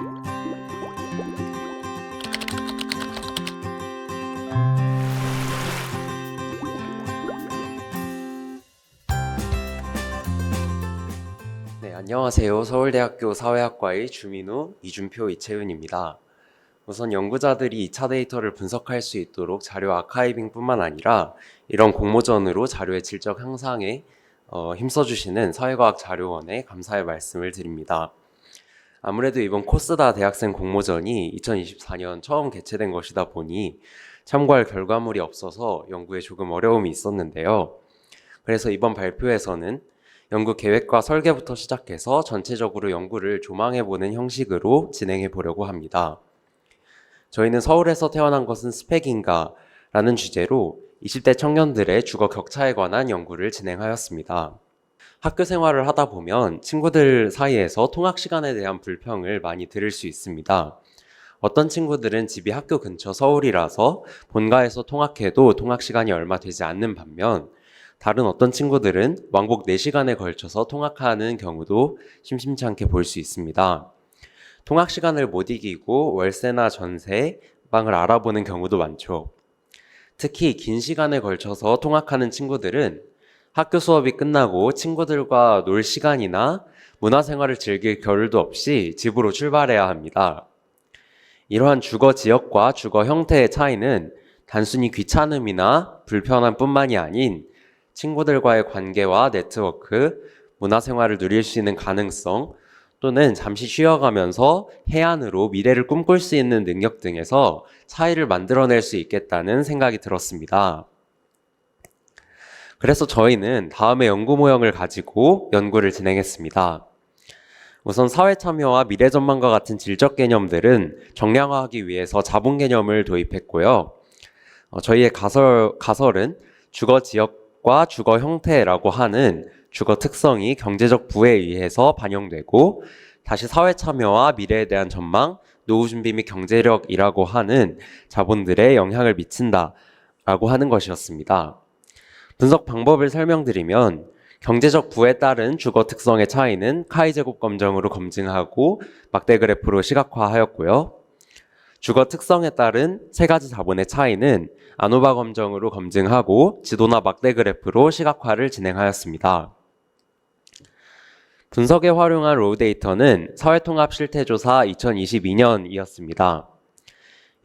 네, 안녕하세요. 서울대학교 사회학과의 주민우, 이준표, 이채윤입니다. 우선 연구자들이 2차 데이터를 분석할 수 있도록 자료 아카이빙뿐만 아니라 이런 공모전으로 자료의 질적 향상에 힘써주시는 사회과학자료원에 감사의 말씀을 드립니다. 아무래도 이번 코스다 대학생 공모전이 2024년 처음 개최된 것이다 보니 참고할 결과물이 없어서 연구에 조금 어려움이 있었는데요. 그래서 이번 발표에서는 연구 계획과 설계부터 시작해서 전체적으로 연구를 조망해보는 형식으로 진행해 보려고 합니다. 저희는 서울에서 태어난 것은 스펙인가? 라는 주제로 20대 청년들의 주거 격차에 관한 연구를 진행하였습니다. 학교 생활을 하다 보면 친구들 사이에서 통학 시간에 대한 불평을 많이 들을 수 있습니다. 어떤 친구들은 집이 학교 근처 서울이라서 본가에서 통학해도 통학 시간이 얼마 되지 않는 반면 다른 어떤 친구들은 왕복 4시간에 걸쳐서 통학하는 경우도 심심치 않게 볼 수 있습니다. 통학 시간을 못 이기고 월세나 전세, 방을 알아보는 경우도 많죠. 특히 긴 시간에 걸쳐서 통학하는 친구들은 학교 수업이 끝나고 친구들과 놀 시간이나 문화생활을 즐길 겨를도 없이 집으로 출발해야 합니다. 이러한 주거 지역과 주거 형태의 차이는 단순히 귀찮음이나 불편함뿐만이 아닌 친구들과의 관계와 네트워크, 문화생활을 누릴 수 있는 가능성, 또는 잠시 쉬어가면서 해안으로 미래를 꿈꿀 수 있는 능력 등에서 차이를 만들어낼 수 있겠다는 생각이 들었습니다. 그래서 저희는 다음의 연구 모형을 가지고 연구를 진행했습니다. 우선 사회 참여와 미래 전망과 같은 질적 개념들은 정량화하기 위해서 자본 개념을 도입했고요. 저희의 가설은 주거 지역과 주거 형태라고 하는 주거 특성이 경제적 부에 의해서 반영되고 다시 사회 참여와 미래에 대한 전망, 노후 준비 및 경제력이라고 하는 자본들의 영향을 미친다라고 하는 것이었습니다. 분석 방법을 설명드리면 경제적 부에 따른 주거 특성의 차이는 카이 제곱 검정으로 검증하고 막대 그래프로 시각화하였고요. 주거 특성에 따른 세 가지 자본의 차이는 아노바 검정으로 검증하고 지도나 막대 그래프로 시각화를 진행하였습니다. 분석에 활용한 로우 데이터는 사회통합 실태조사 2022년이었습니다.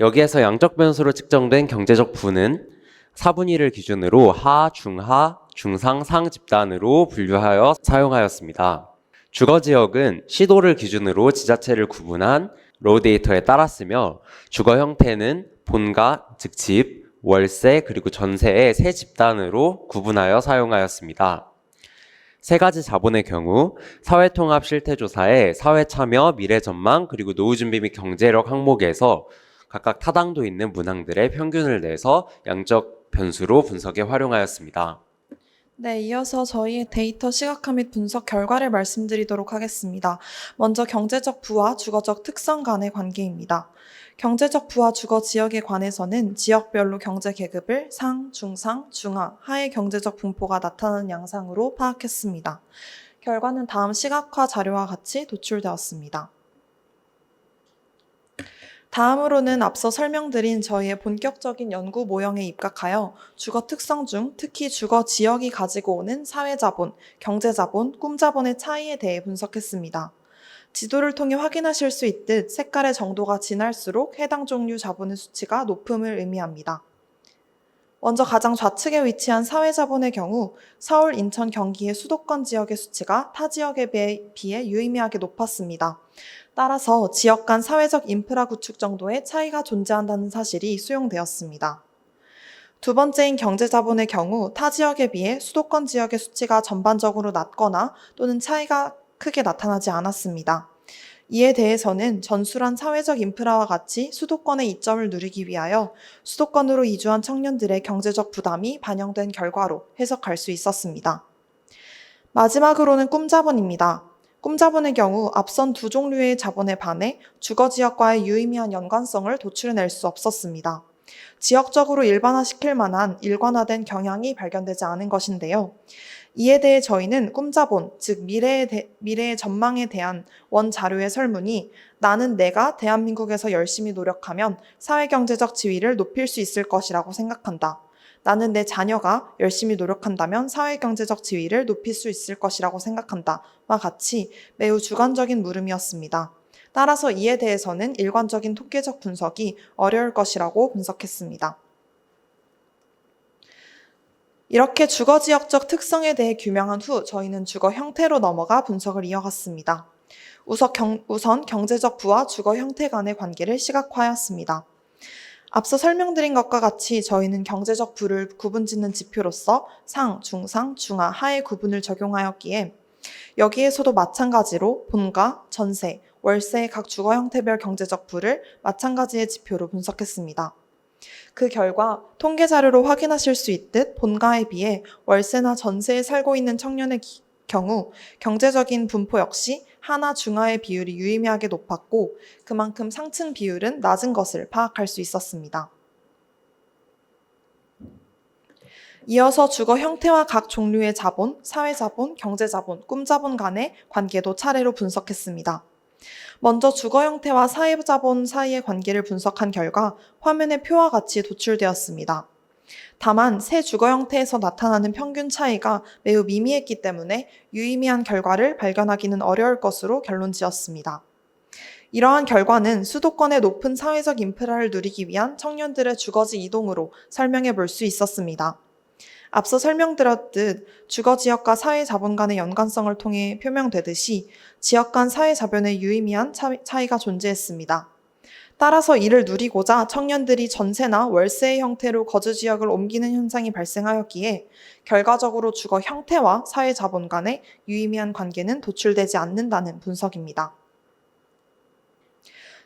여기에서 양적 변수로 측정된 경제적 부는 4분의 1을 기준으로 하, 중하, 중상, 상 집단으로 분류하여 사용하였습니다. 주거지역은 시도를 기준으로 지자체를 구분한 로우 데이터에 따랐으며 주거 형태는 본가, 즉 집, 월세, 그리고 전세의 세 집단으로 구분하여 사용하였습니다. 세 가지 자본의 경우 사회통합 실태조사의 사회참여, 미래전망, 그리고 노후준비 및 경제력 항목에서 각각 타당도 있는 문항들의 평균을 내서 양적 변수로 분석에 활용하였습니다. 네, 이어서 저희의 데이터 시각화 및 분석 결과를 말씀드리도록 하겠습니다. 먼저 경제적 부와 주거적 특성 간의 관계입니다. 경제적 부와 주거 지역에 관해서는 지역별로 경제 계급을 상, 중상, 중하, 하의 경제적 분포가 나타나는 양상으로 파악했습니다. 결과는 다음 시각화 자료와 같이 도출되었습니다. 다음으로는 앞서 설명드린 저희의 본격적인 연구 모형에 입각하여 주거 특성 중 특히 주거 지역이 가지고 오는 사회자본, 경제자본, 꿈자본의 차이에 대해 분석했습니다. 지도를 통해 확인하실 수 있듯 색깔의 정도가 진할수록 해당 종류 자본의 수치가 높음을 의미합니다. 먼저 가장 좌측에 위치한 사회자본의 경우 서울, 인천, 경기의 수도권 지역의 수치가 타 지역에 비해 유의미하게 높았습니다. 따라서 지역 간 사회적 인프라 구축 정도의 차이가 존재한다는 사실이 수용되었습니다. 두 번째인 경제자본의 경우 타 지역에 비해 수도권 지역의 수치가 전반적으로 낮거나 또는 차이가 크게 나타나지 않았습니다. 이에 대해서는 전술한 사회적 인프라와 같이 수도권의 이점을 누리기 위하여 수도권으로 이주한 청년들의 경제적 부담이 반영된 결과로 해석할 수 있었습니다. 마지막으로는 꿈자본입니다. 꿈자본의 경우 앞선 두 종류의 자본에 반해 주거지역과의 유의미한 연관성을 도출해낼 수 없었습니다. 지역적으로 일반화시킬 만한 일관화된 경향이 발견되지 않은 것인데요. 이에 대해 저희는 꿈자본, 즉 미래의 전망에 대한 원자료의 설문이 나는 내가 대한민국에서 열심히 노력하면 사회경제적 지위를 높일 수 있을 것이라고 생각한다. 나는 내 자녀가 열심히 노력한다면 사회경제적 지위를 높일 수 있을 것이라고 생각한다. 와 같이 매우 주관적인 물음이었습니다. 따라서 이에 대해서는 일관적인 통계적 분석이 어려울 것이라고 분석했습니다. 이렇게 주거 지역적 특성에 대해 규명한 후 저희는 주거 형태로 넘어가 분석을 이어갔습니다. 우선 경제적 부와 주거 형태 간의 관계를 시각화하였습니다. 앞서 설명드린 것과 같이 저희는 경제적 부를 구분짓는 지표로서 상, 중상, 중하, 하의 구분을 적용하였기에 여기에서도 마찬가지로 본가, 전세, 월세의 각 주거 형태별 경제적 부를 마찬가지의 지표로 분석했습니다. 그 결과 통계 자료로 확인하실 수 있듯 본가에 비해 월세나 전세에 살고 있는 청년의 경우 경제적인 분포 역시 하나 중하의 비율이 유의미하게 높았고 그만큼 상층 비율은 낮은 것을 파악할 수 있었습니다. 이어서 주거 형태와 각 종류의 자본, 사회자본, 경제자본, 꿈자본 간의 관계도 차례로 분석했습니다. 먼저 주거 형태와 사회자본 사이의 관계를 분석한 결과 화면의 표와 같이 도출되었습니다. 다만 세 주거 형태에서 나타나는 평균 차이가 매우 미미했기 때문에 유의미한 결과를 발견하기는 어려울 것으로 결론지었습니다. 이러한 결과는 수도권의 높은 사회적 인프라를 누리기 위한 청년들의 주거지 이동으로 설명해 볼 수 있었습니다. 앞서 설명드렸듯 주거지역과 사회자본 간의 연관성을 통해 표명되듯이 지역 간 사회자본의 유의미한 차이가 존재했습니다. 따라서 이를 누리고자 청년들이 전세나 월세의 형태로 거주지역을 옮기는 현상이 발생하였기에 결과적으로 주거 형태와 사회자본 간의 유의미한 관계는 도출되지 않는다는 분석입니다.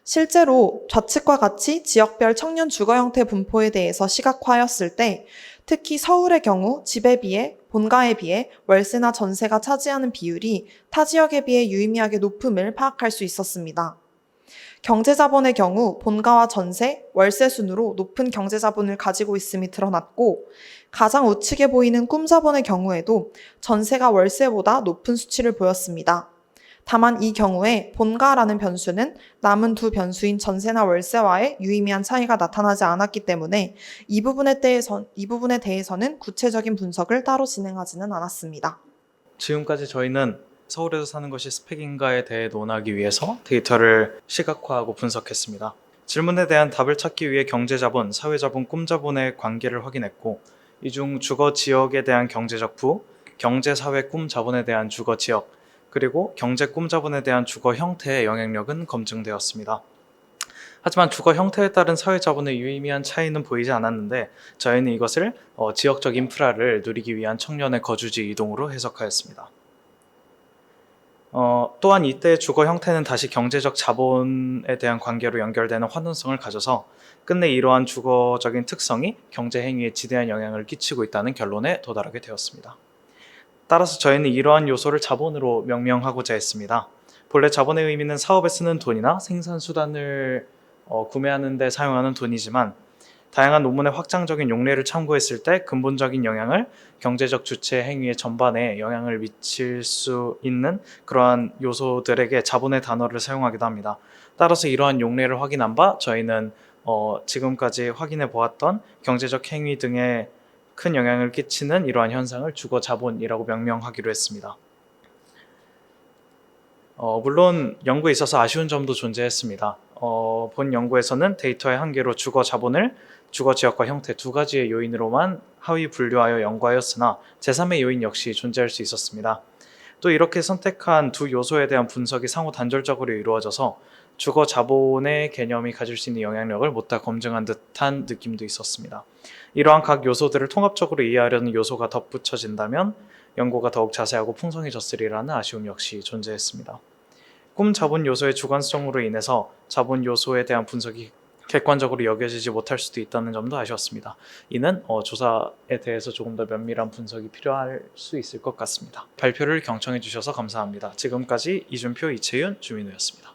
실제로 좌측과 같이 지역별 청년 주거 형태 분포에 대해서 시각화하였을 때 특히 서울의 경우 집에 비해 본가에 비해 월세나 전세가 차지하는 비율이 타 지역에 비해 유의미하게 높음을 파악할 수 있었습니다. 경제자본의 경우 본가와 전세, 월세 순으로 높은 경제자본을 가지고 있음이 드러났고 가장 우측에 보이는 꿈자본의 경우에도 전세가 월세보다 높은 수치를 보였습니다. 다만 이 경우에 본가라는 변수는 남은 두 변수인 전세나 월세와의 유의미한 차이가 나타나지 않았기 때문에 이 부분에 대해서는 구체적인 분석을 따로 진행하지는 않았습니다. 지금까지 저희는 서울에서 사는 것이 스펙인가에 대해 논하기 위해서 데이터를 시각화하고 분석했습니다. 질문에 대한 답을 찾기 위해 경제자본, 사회자본, 꿈자본의 관계를 확인했고 이 중 주거지역에 대한 경제적 부, 경제사회 꿈자본에 대한 주거지역, 그리고 경제 꿈자본에 대한 주거 형태의 영향력은 검증되었습니다. 하지만 주거 형태에 따른 사회자본의 유의미한 차이는 보이지 않았는데 저희는 이것을 지역적 인프라를 누리기 위한 청년의 거주지 이동으로 해석하였습니다. 또한 이때 주거 형태는 다시 경제적 자본에 대한 관계로 연결되는 환원성을 가져서 끝내 이러한 주거적인 특성이 경제 행위에 지대한 영향을 끼치고 있다는 결론에 도달하게 되었습니다. 따라서 저희는 이러한 요소를 자본으로 명명하고자 했습니다. 본래 자본의 의미는 사업에 쓰는 돈이나 생산수단을 구매하는 데 사용하는 돈이지만 다양한 논문의 확장적인 용례를 참고했을 때 근본적인 영향을 경제적 주체 행위의 전반에 영향을 미칠 수 있는 그러한 요소들에게 자본의 단어를 사용하기도 합니다. 따라서 이러한 용례를 확인한 바 저희는 지금까지 확인해 보았던 경제적 행위 등에 큰 영향을 끼치는 이러한 현상을 주거자본이라고 명명하기로 했습니다. 물론 연구에 있어서 아쉬운 점도 존재했습니다. 본 연구에서는 데이터의 한계로 주거자본을 주거지역과 형태 두 가지의 요인으로만 하위 분류하여 연구하였으나 제3의 요인 역시 존재할 수 있었습니다. 또 이렇게 선택한 두 요소에 대한 분석이 상호 단절적으로 이루어져서 주거자본의 개념이 가질 수 있는 영향력을 못다 검증한 듯한 느낌도 있었습니다. 이러한 각 요소들을 통합적으로 이해하려는 요소가 덧붙여진다면 연구가 더욱 자세하고 풍성해졌으리라는 아쉬움 역시 존재했습니다. 꿈 자본 요소의 주관성으로 인해서 자본 요소에 대한 분석이 객관적으로 여겨지지 못할 수도 있다는 점도 아쉬웠습니다. 이는 조사에 대해서 조금 더 면밀한 분석이 필요할 수 있을 것 같습니다. 발표를 경청해 주셔서 감사합니다. 지금까지 이준표, 이채윤, 주민우였습니다.